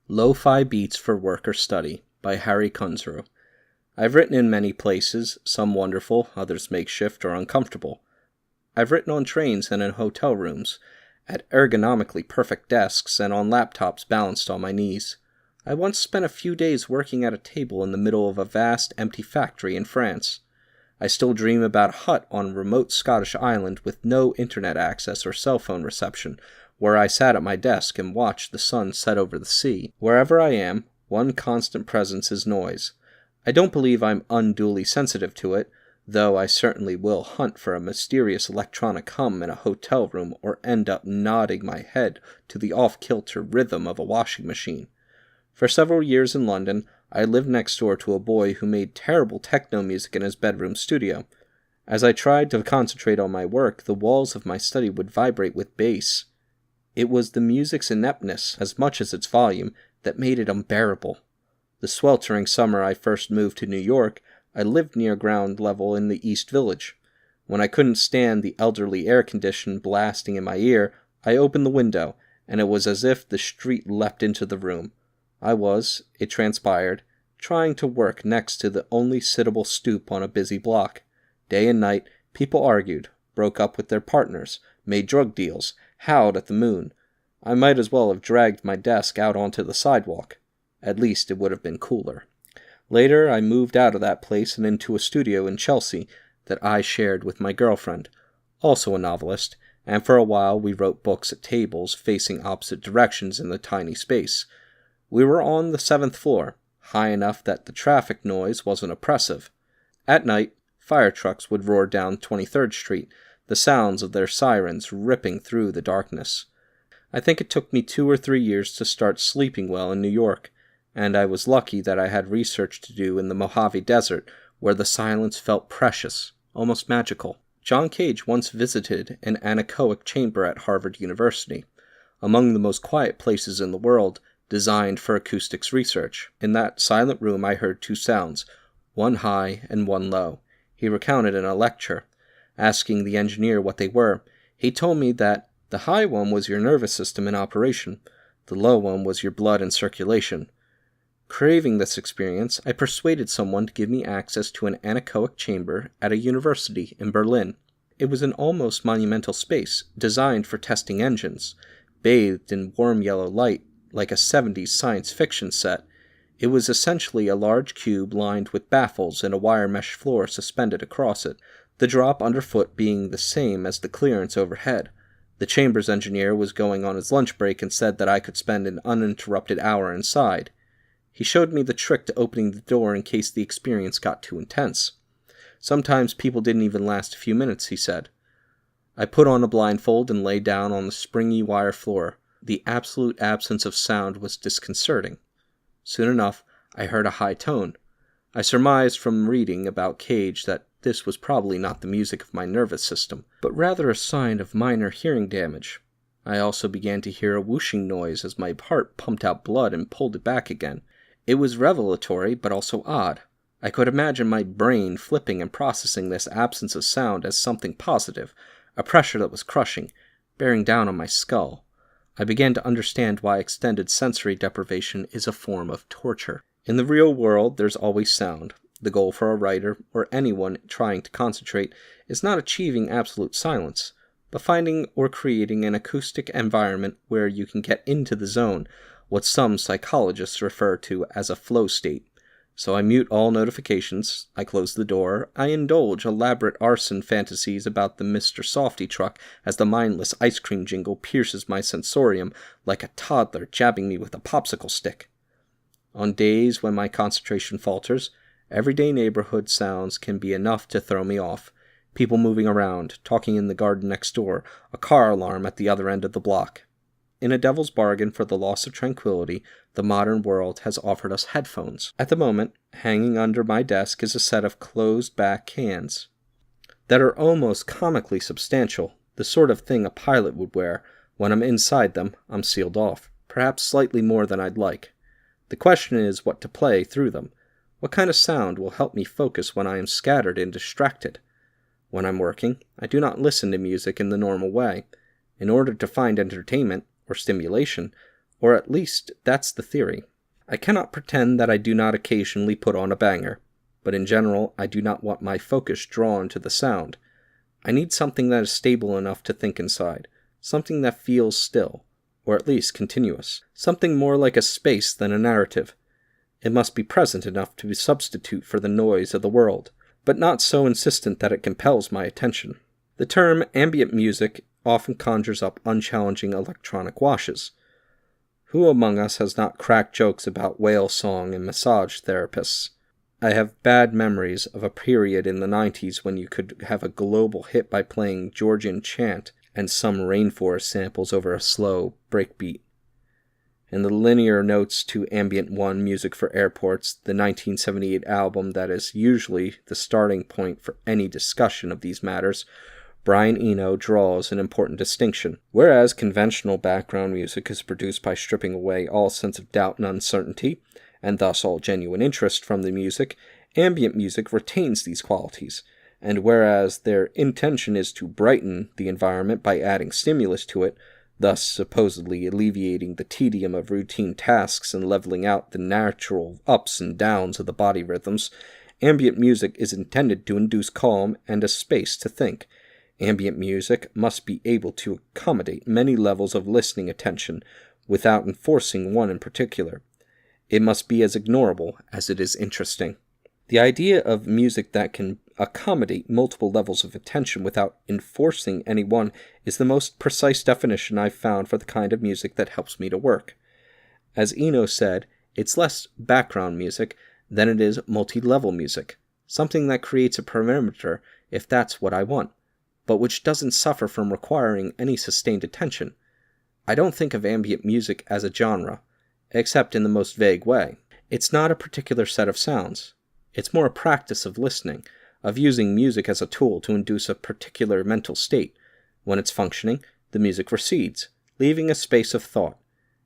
Lo-Fi Beats for Work or Study by Harry Kunzru. I've written in many places, some wonderful, others makeshift or uncomfortable. I've written on trains and in hotel rooms, at ergonomically perfect desks and on laptops balanced on my knees. I once spent a few days working at a table in the middle of a vast, empty factory in France. I still dream about a hut on a remote Scottish island with no internet access or cell phone reception, where I sat at my desk and watched the sun set over the sea. Wherever I am, one constant presence is noise. I don't believe I'm unduly sensitive to it, though I certainly will hunt for a mysterious electronic hum in a hotel room or end up nodding my head to the off-kilter rhythm of a washing machine. For several years in London, I lived next door to a boy who made terrible techno music in his bedroom studio. As I tried to concentrate on my work, the walls of my study would vibrate with bass. It was the music's ineptness, as much as its volume, that made it unbearable. The sweltering summer I first moved to New York, I lived near ground level in the East Village. When I couldn't stand the elderly air condition blasting in my ear, I opened the window, and it was as if the street leapt into the room. I was, it transpired, trying to work next to the only sittable stoop on a busy block. Day and night, people argued, broke up with their partners, made drug deals, howled at the moon. I might as well have dragged my desk out onto the sidewalk. At least it would have been cooler. Later, I moved out of that place and into a studio in Chelsea that I shared with my girlfriend, also a novelist, and for a while we wrote books at tables facing opposite directions in the tiny space. We were on the 7th floor, high enough that the traffic noise wasn't oppressive. At night, fire trucks would roar down 23rd Street, the sounds of their sirens ripping through the darkness. I think it took me 2 or 3 years to start sleeping well in New York, and I was lucky that I had research to do in the Mojave Desert, where the silence felt precious, almost magical. John Cage once visited an anechoic chamber at Harvard University, among the most quiet places in the world, designed for acoustics research. In that silent room I heard 2 sounds, one high and one low. He recounted in a lecture. Asking the engineer what they were, he told me that the high one was your nervous system in operation, the low one was your blood in circulation. Craving this experience, I persuaded someone to give me access to an anechoic chamber at a university in Berlin. It was an almost monumental space, designed for testing engines. Bathed in warm yellow light, like a 70s science fiction set, it was essentially a large cube lined with baffles and a wire mesh floor suspended across it, the drop underfoot being the same as the clearance overhead. The chamber's engineer was going on his lunch break and said that I could spend an uninterrupted hour inside. He showed me the trick to opening the door in case the experience got too intense. Sometimes people didn't even last a few minutes, he said. I put on a blindfold and lay down on the springy wire floor. The absolute absence of sound was disconcerting. Soon enough, I heard a high tone. I surmised from reading about Cage that this was probably not the music of my nervous system, but rather a sign of minor hearing damage. I also began to hear a whooshing noise as my heart pumped out blood and pulled it back again. It was revelatory, but also odd. I could imagine my brain flipping and processing this absence of sound as something positive, a pressure that was crushing, bearing down on my skull. I began to understand why extended sensory deprivation is a form of torture. In the real world, there's always sound. The goal for a writer, or anyone trying to concentrate, is not achieving absolute silence, but finding or creating an acoustic environment where you can get into the zone, what some psychologists refer to as a flow state. So I mute all notifications, I close the door, I indulge elaborate arson fantasies about the Mr. Softy truck as the mindless ice cream jingle pierces my sensorium like a toddler jabbing me with a popsicle stick. On days when my concentration falters, everyday neighborhood sounds can be enough to throw me off. People moving around, talking in the garden next door, a car alarm at the other end of the block. In a devil's bargain for the loss of tranquility, the modern world has offered us headphones. At the moment, hanging under my desk is a set of closed-back cans that are almost comically substantial, the sort of thing a pilot would wear. When I'm inside them, I'm sealed off, perhaps slightly more than I'd like. The question is what to play through them. What kind of sound will help me focus when I am scattered and distracted? When I'm working, I do not listen to music in the normal way. In order to find entertainment, or stimulation, Or at least, that's the theory. I cannot pretend that I do not occasionally put on a banger, but in general, I do not want my focus drawn to the sound. I need something that is stable enough to think inside, something that feels still, or at least continuous, something more like a space than a narrative. It must be present enough to substitute for the noise of the world, but not so insistent that it compels my attention. The term ambient music often conjures up unchallenging electronic washes. Who among us has not cracked jokes about whale song and massage therapists? I have bad memories of a period in the 90s when you could have a global hit by playing Georgian chant and some rainforest samples over a slow breakbeat. And the linear notes to Ambient 1 Music for Airports, the 1978 album that is usually the starting point for any discussion of these matters, Brian Eno draws an important distinction. Whereas conventional background music is produced by stripping away all sense of doubt and uncertainty, and thus all genuine interest from the music, ambient music retains these qualities. And whereas their intention is to brighten the environment by adding stimulus to it, thus supposedly alleviating the tedium of routine tasks and leveling out the natural ups and downs of the body rhythms, ambient music is intended to induce calm and a space to think. Ambient music must be able to accommodate many levels of listening attention without enforcing one in particular. It must be as ignorable as it is interesting. The idea of music that can accommodate multiple levels of attention without enforcing any one is the most precise definition I've found for the kind of music that helps me to work. As Eno said, it's less background music than it is multi-level music, something that creates a perimeter if that's what I want, but which doesn't suffer from requiring any sustained attention. I don't think of ambient music as a genre, except in the most vague way. It's not a particular set of sounds. It's more a practice of listening, of using music as a tool to induce a particular mental state. When it's functioning, the music recedes, leaving a space of thought.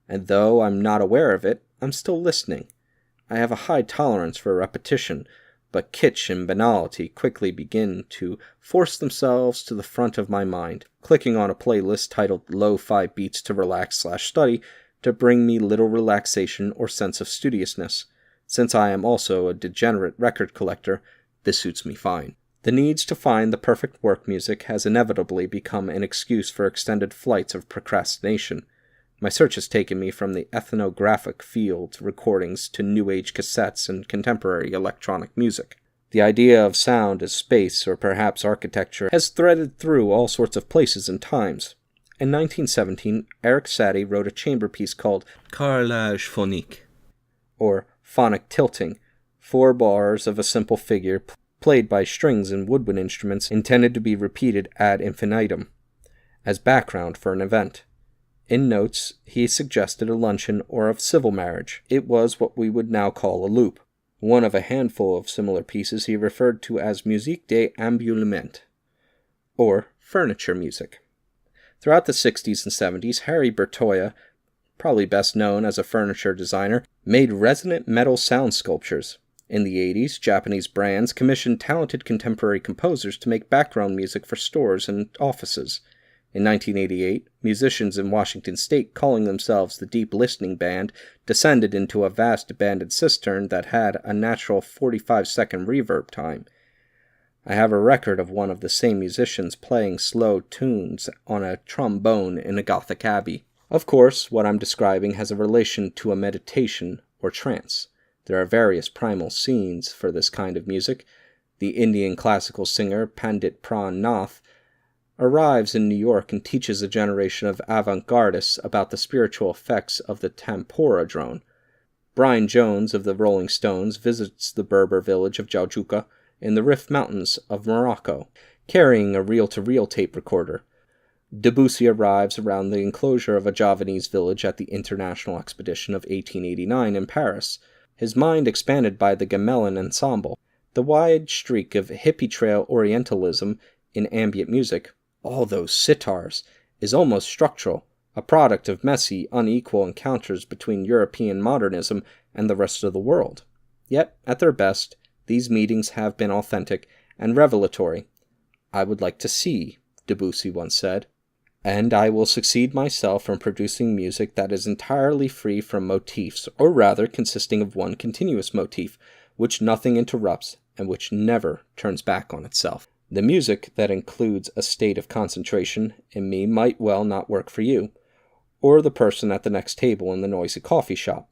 And though I'm not aware of it, I'm still listening. I have a high tolerance for repetition, but kitsch and banality quickly begin to force themselves to the front of my mind, clicking on a playlist titled Lo-Fi Beats to Relax/Study to bring me little relaxation or sense of studiousness. Since I am also a degenerate record collector, this suits me fine. The needs to find the perfect work music has inevitably become an excuse for extended flights of procrastination. My search has taken me from the ethnographic field recordings to New Age cassettes and contemporary electronic music. The idea of sound as space or perhaps architecture has threaded through all sorts of places and times. In 1917, Eric Satie wrote a chamber piece called Carrelage phonique, or phonic tilting, 4 bars of a simple figure played by strings and woodwind instruments intended to be repeated ad infinitum, as background for an event. In notes, he suggested a luncheon or a civil marriage. It was what we would now call a loop. One of a handful of similar pieces he referred to as musique d'ambullement, or furniture music. Throughout the 60s and 70s, Harry Bertoia, probably best known as a furniture designer, made resonant metal sound sculptures. In the 80s, Japanese brands commissioned talented contemporary composers to make background music for stores and offices. In 1988, musicians in Washington state calling themselves the Deep Listening Band descended into a vast abandoned cistern that had a natural 45-second reverb time. I have a record of one of the same musicians playing slow tunes on a trombone in a Gothic abbey. Of course, what I'm describing has a relation to a meditation or trance. There are various primal scenes for this kind of music. The Indian classical singer Pandit Pran Nath arrives in New York and teaches a generation of avant-gardists about the spiritual effects of the tempura drone. Brian Jones of the Rolling Stones visits the Berber village of Jaujuka in the Rif Mountains of Morocco, carrying a reel-to-reel tape recorder. Debussy arrives around the enclosure of a Javanese village at the International Expedition of 1889 in Paris, his mind expanded by the gamelan ensemble. The wide streak of hippie trail Orientalism in ambient music, all those sitars, is almost structural, a product of messy, unequal encounters between European modernism and the rest of the world. Yet, at their best, these meetings have been authentic and revelatory. I would like to see, Debussy once said. And I will succeed myself in producing music that is entirely free from motifs, or rather consisting of one continuous motif, which nothing interrupts and which never turns back on itself. The music that includes a state of concentration in me might well not work for you, or the person at the next table in the noisy coffee shop.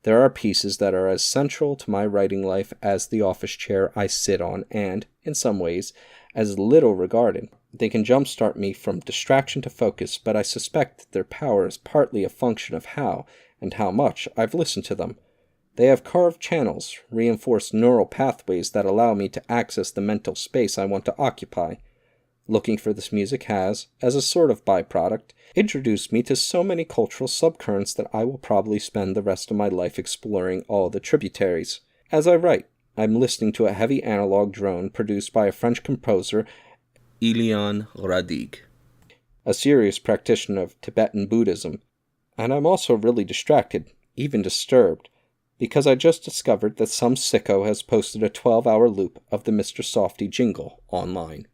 There are pieces that are as central to my writing life as the office chair I sit on and, in some ways, as little regarded. They can jumpstart me from distraction to focus, but I suspect their power is partly a function of how and how much I've listened to them. They have carved channels, reinforced neural pathways that allow me to access the mental space I want to occupy. Looking for this music has, as a sort of byproduct, introduced me to so many cultural subcurrents that I will probably spend the rest of my life exploring all the tributaries. As I write, I'm listening to a heavy analog drone produced by a French composer, Eliane Radig, a serious practitioner of Tibetan Buddhism, and I'm also really distracted, even disturbed, because I just discovered that some sicko has posted a 12-hour loop of the Mr. Softy jingle online.